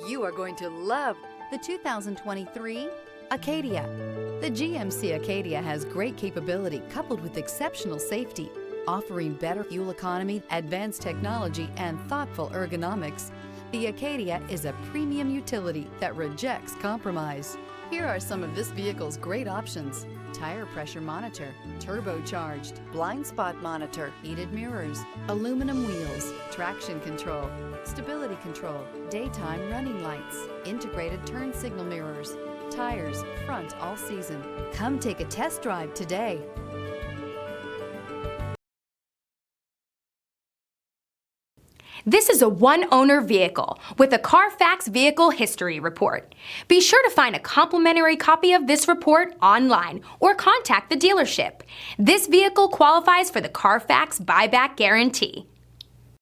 You are going to love the 2023 Acadia. The GMC Acadia has great capability coupled with exceptional safety, offering better fuel economy, advanced technology, and thoughtful ergonomics. The Acadia is a premium utility that rejects compromise. Here are some of this vehicle's great options: tire pressure monitor, turbocharged, blind spot monitor, heated mirrors, aluminum wheels, traction control, stability control, daytime running lights, integrated turn signal mirrors, tires, front all season. Come take a test drive today. This is a one-owner vehicle with a Carfax Vehicle History Report. Be sure to find a complimentary copy of this report online or contact the dealership. This vehicle qualifies for the Carfax Buyback Guarantee.